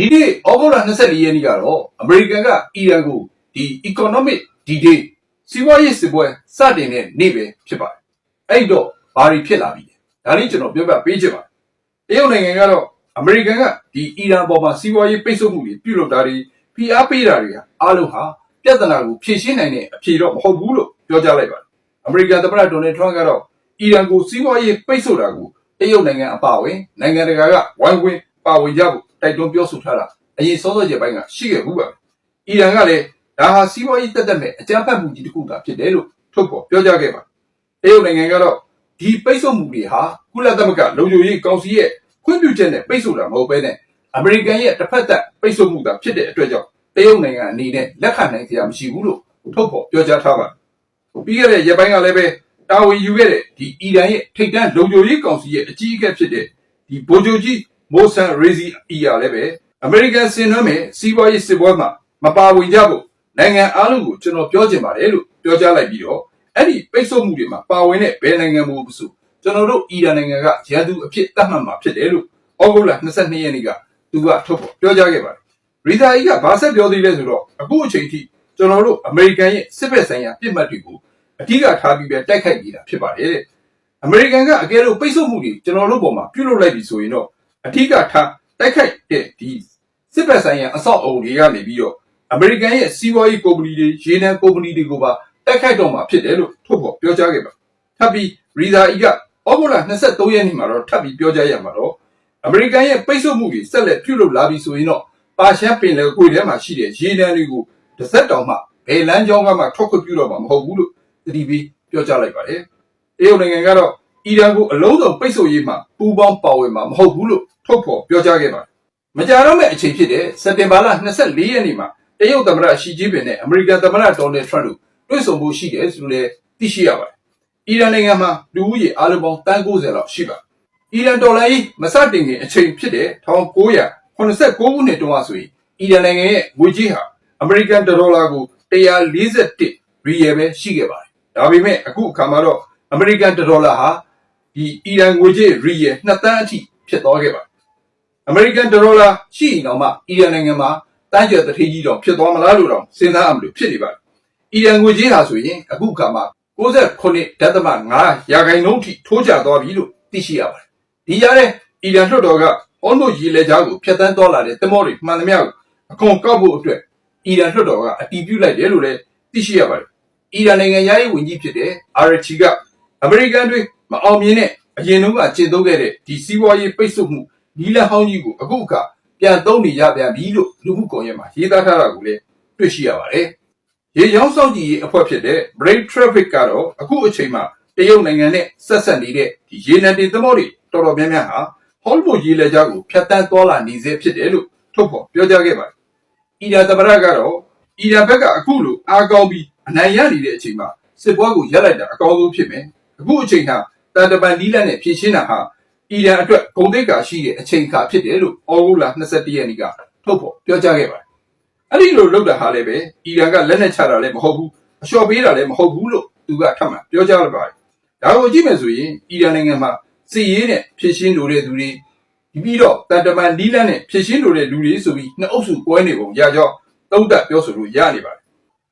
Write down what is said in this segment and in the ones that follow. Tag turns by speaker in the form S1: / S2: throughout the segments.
S1: ဒီနေ့ဩဂုတ်လ24ရက်နေ့ကတော့အမေရိကန်ကအီရန်ကိုဒီ economic D-Day စီးပွားရေးစစ်ပွဲစတင်တဲ့နေ့ပဲဖြစ်ပါတယ်အဲ့တော့ဘာတွေဖြစ်လာပြီလဲဒါလေးကျွန်တော်ပြောပြပေးချင်ပါတယ်တရုတ်နိုင်ငံကတော့အမေရိကန်ကဒီအီရန်ပေါ်မှာစီးပွားရေးပိတ်ဆို့မှုတွေပြုလုပ်တာတွေဖိအားပေးတာတွေအားလုံးဟာပြဿနာကိုဖြေရှင်းနိုင်တဲ့အဖြေတော့မဟုတ်ဘူးလို့ပြောကြားလိုက်ပါတယ်အမေရိကန်သမ္မတဒေါ်နယ်ထရန့်ကတော့အီရန်ကိုစီးပွားရေးပိတ်ဆို့တာကိုတရုတ်နိုင်ငံအပါအဝင်နိုင်ငံတကာကဝိုင်းဝန်းပါဝင်ကြဖို့တိုက်တွန်းပြောဆိုထားတာအရင်စောစောကျပိုင်းကရှိခဲ့ဘူးပါအီရန်ကလည်းဒါဟာစီးပွားရေးတက်မဲ့အကြမ်းဖက်မှုကြီးတစ်ခုသာဖြစ်တယ်လို့ထုတ်ဖော်ပြောကြားခဲ့ပါတရုတ်နိုင်ငံကတော့ဒီပိတ်ဆို့မှုတွေဟာကုလသမဂ္ဂလုံခြုံရေးကောင်စီရဲ့ခွင့်ပြုချက်နဲ့ပိတ်ဆို့တာမဟုတ်ဘဲနဲ့အမေရိကန်ရဲ့တစ်ဖက်သက်ပိတ်ဆို့မှုသာဖြစ်တဲ့အတွက်ကြောင့်တရုတ်နိုင်ငံအနေနဲ့လက်ခံနိုင်စရာမရှိဘူးလို့ထုတ်ဖော်ပြောကြားထားပါတယ်ပြီးခဲ့တဲ့ရက်ပိုင်းကလည်းပဲတာဝန်ယူခဲ့တဲ့ဒီအီရန်ရဲ့ထိပ်တန်းလုံခြုံရေးကောင်စီရဲ့အကြီးအကဲဖြစ်တဲ့ဒီဗိုလ်ချုပ်ကြီးမိုဆန်ရေဇီအီယာလည်းပဲအမေရိကန်စင်နှွှဲမဲ့စီးပွားရေးစစ်ပွဲမှာမပါဝင်ကြဖို့နိုင်ငံအားလုံးကိုကျွန်တော်ပြောချင်ပါတယ်လို့ပြောကြားလိုက်ပြီးတော့အဲ့ဒီပိတ်ဆို့မှုတွေမှာပါဝင်တဲ့ဘယ်နိုင်ငံမျိုးမဆိုကျွန်တော်တို့အီရန်နိုင်ငံကရန်သူအဖြစ်သတ်မှတ်မှာဖြစ်တယ်လို့ဩဂုတ်လ22ရက်နေ့ကသူကထုတ်ဖော်ပြောကြားခဲ့ပါတယ်ရီဇာအီကဘာဆက်ပြောသေးလဲဆိုတော့အခုအချိန်ထိကျွန်တော်တို့အမေရိကန်ရဲ့စစ်ဘက်ဆိုင်ရာပြစ်မှတ်တွေကိုအဓိကထားပြီးပဲတိုက်ခိုက်နေတာဖြစ်ပါတယ်တဲ့အမေရိကန်ကအကယ်လို့ပိတ်ဆို့မှုတွေကျွန်တော်တို့ပေါ်မှာပြုလုပ်လိုက်ပြီဆိုရင်တော့အဓိကထားတိုက်ခိုက်တဲ့ဒီစစ်ဘက်ဆိုင်ရာအဆောက်အအုံတွေကနေပြီးတော့အမေရိကန်ရဲ့စီးပွားရေးကုမ္ပဏီတွေရေနံကုမ္ပဏီတွေကိုပါတိုက်ခိုက်တော့မှာဖြစ်တယ်လို့ထုတ်ဖော်ပြောကြားခဲ့ပါထပ်ပြီးရီဇာအီကဩဂုတ်လ23ရက်နေ့မှာတော့ထပ်ပြီးပြောကြားရမှာတော့အမေရိကန်ရဲ့ပိတ်ဆို့မှုတွေဆက်လက်ပြုလုပ်လာပြီဆိုရင်တော့ပါရှန်ပင်လယ်ကွေ့ထဲမှာရှိတဲ့ရေနံတွေကိုတစ်စက်တောင်မှဘယ်လမ်းကြောင်းကမှထွက်ခွင့်ပြုတော့မှာမဟုတ်ဘူးလို့သတိပေးပြောကြားလိုက်ပါတယ်တရုတ်နိုင်ငံကတော့အီရန်ကိုအလုံးစုံပိတ်ဆို့ရေးမှာပူးပေါင်းပါဝင်မှာမဟုတ်ဘူးလို့ထုတ်ဖော်ပြောကြားခဲ့ပါတယ်မကြာတော့မဲ့အချိန်ဖြစ်တဲ့စက်တင်ဘာလ24ရက်နေ့မှာတရုတ်သမ္မတရှီကျင်းပင်နဲ့အမေရိကန်သမ္မတဒေါ်နယ်ထရန့်တို့တွေ့ဆုံဖို့ရှိတယ်ဆိုလည်းသိရှိရပါတယ်အီရန်နိုင်ငံမှာလူဦးရေအားလုံးပေါင်း90လောက်ရှိပါတယ်အီရန်ဒေါ်လာကြီးမစတင်ခင်အချိန်ဖြစ်တဲ့1989ခုနှစ်တုန်းကဆိုရင်အီရန်နိုင်ငံရဲ့ငွေကြေးဟာအမေရိကန်ဒေါ်လာကို141ရီယယ်ပဲရှိခဲ့ပါတယ်ဒါပေမဲ့အခုအခါမှာတော့အမေရိကန်ဒေါ်လာဟာဒီအီရန်ငွေကြေးရီယယ်2သန်းအထိဖြစ်သွားခဲ့ပါတယ်အမေရိကန်ဒေါ်လာရှိရင်တော့မှအီရန်နိုင်ငံမှာတန်းကျပ်တထေးကြီးတော့ဖြစ်သွားမလားလို့တော့စဉ်းစားရမလို့ဖြစ်နေပါတယ်အီရန်ငွေကြေးဟာဆိုရင်အခုအခါမှာ69.5%ထိထိုးကျသွားပြီလို့သိရှိရပါတယ်ဒီရတဲ့အီရန်လွှတ်တော်ကဟောနိုရေလက်ကြားကိုဖျက်ဆီးသွားလာတဲ့သင်္ဘောတွေမှန်သမျှကိုအခွန်ကောက်ဖို့အတွက်အီရန်လွှတ်တော်ကအတည်ပြုလိုက်တယ်လို့လည်းသိရှိရပါတယ်အီရန်နိုင်ငံရဲ့ဝန်ကြီးဖြစ်တဲ့အာရချီကအမေရိကန်တွေမအောင်မြင်တဲ့အရင်တုန်းကကျင့်သုံးခဲ့တဲ့ဒီစီးပွားရေးပိတ်ဆို့မှုနီးလဟောင်းကြီးကိုအခုအခါပြန်သုံးနေရပြန်ပြီလို့လူမှုကွန်ရက်မှာရေးသားထားတာကိုလည်းတွေ့ရှိရပါတယ်ရေရောင်းစောင့်ကြည့်ရေးအဖွဲ့ဖြစ်တဲ့ Brave Traffic ကတော့အခုအချိန်မှာတရုတ်နိုင်ငံနဲ့ဆက်ဆက်နေတဲ့ဒီရေနံတင်သင်္ဘောတွေတော်တော်များများဟာဟောလ်မိုရေလက်ကြားကိုဖျက်ဆီးသွားလာနေစေဖြစ်တယ်လို့ထုတ်ဖော်ပြောကြားခဲ့ပါတယ်အီရန်သမ္မတကတော့အီရန်ဘက်ကအခုလိုအားကောင်းပြီးအနိုင်ရနေတဲ့အချိန်မှာစစ်ပွဲကိုရပ်လိုက်တာအကောင်းဆုံးဖြစ်မယ်အခုအချိန်ဟာတန်တပန်နီးလန့်နဲ့ဖြည့်ရှင်းတာဟာအီရန်အတွက်ဂုဏ်သိက္ခာရှိတဲ့အချိန်အခါဖြစ်တယ်လို့ဩဂုတ်လ22ရက်နေ့ကထုတ်ဖော်ပြောကြားခဲ့ပါတယ်အဲ့ဒီလိုလုပ်တာဟာလည်းပဲအီရန်ကလက်နက်ချတာလည်းမဟုတ်ဘူးအလျှော့ပေးတာလည်းမဟုတ်ဘူးလို့သူကထပ်မံပြောကြားလိုက်ပါတယ်ဒါကိုကြည့်မယ်ဆိုရင်အီရန်နိုင်ငံမှာစစ်ရေးနဲ့ဖြည့်ရှင်းလိုတဲ့သူတွေပြီးတော့တန်တမန်နီးလန်းနဲ့ဖြည့်ရှင်းလိုတဲ့လူတွေဆိုပြီးနှစ်အုပ်စုပွဲနေပုံရကြောင်းသုံးသပ်ပြောဆိုလို့ရနေပါတယ်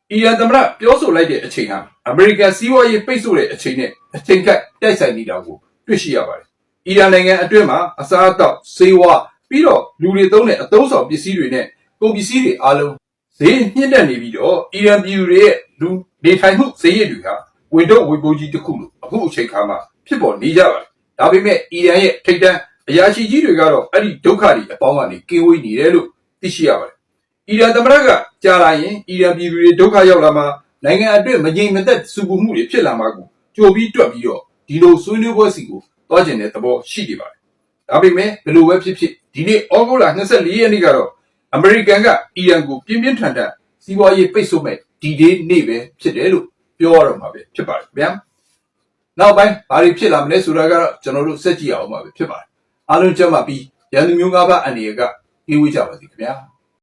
S1: အီရန်သမ္မတပြောဆိုလိုက်တဲ့အချိန်ဟာအမေရိကန်စီးပွားရေးပိတ်ဆို့တဲ့အချိန်နဲ့အချိန်ကတိုက်ဆိုင်နေတာကိုတွေ့ရှိရပါတယ်အီရန်နိုင်ငံအတွင်းမှာအစားအသောက်ဆေးဝါးပြီးတော့လူတွေသုံးတဲ့အသုံးဆောင်ပစ္စည်းတွေနဲ့ကုန်ပစ္စည်းတွေအားလုံးဈေးမြင့်တက်နေပြီးတော့အီရန်ပြည်သူတွေရဲ့လူနေထိုင်မှုဈေးရည်တွေဟာဝင်တော့ဝေပိုးကြီးတစ်ခုလို့အခုအချိန်ခါမှာဖြစ်ပေါ်နေကြပါတယ်ဒါပေမဲ့အီရန်ရဲ့ထိပ်တန်းအရာရှိကြီးတွေကတော့အဲ့ဒီဒုက္ခတွေအပေါင်းကနေကင်းဝေးနေတယ်လို့သိရှိရပါတယ်အီရန်သမ္မတကကြားလာရင်အီရန်ပြည်သူတွေဒုက္ခရောက်လာမှာနိုင်ငံအတွင်းမငြိမ်မသက်စုပူမှုတွေဖြစ်လာမှာကိုကြိုပြီးတွက်ပြီးတော့ဒီလိုဆွေးနွေးပွဲစီကိုသွားကျင်တဲ့သဘောရှိနေပါတယ်ဒါပေမဲ့ဘယ်လိုပဲဖြစ်ဖြစ်ဒီနေ့ဩဂုတ်လ24ရက်နေ့ကတော့အမေရိကန်ကအီရန်ကိုပြင်းပြင်းထန်ထန်စီးပွားရေးပိတ်ဆို့မဲ့ဒီဒေးနေ့ပဲဖြစ်တယ်လို့ပြောရတော့မှာပဲဖြစ်ပါတယ်ဗျာနောက်ပိုင်းဘာတွေဖြစ်လာမလဲဆိုတာကတော့ကျွန်တော်တို့စက်ကြည့်အောင်ပါပဲဖြစ်ပါတယ်အားလုံးကြမ်းပါပြီးရန်သူမျိုး၅ပါးအနေနဲ့ကပြေးဝေးကြပါစေခင်ဗျာ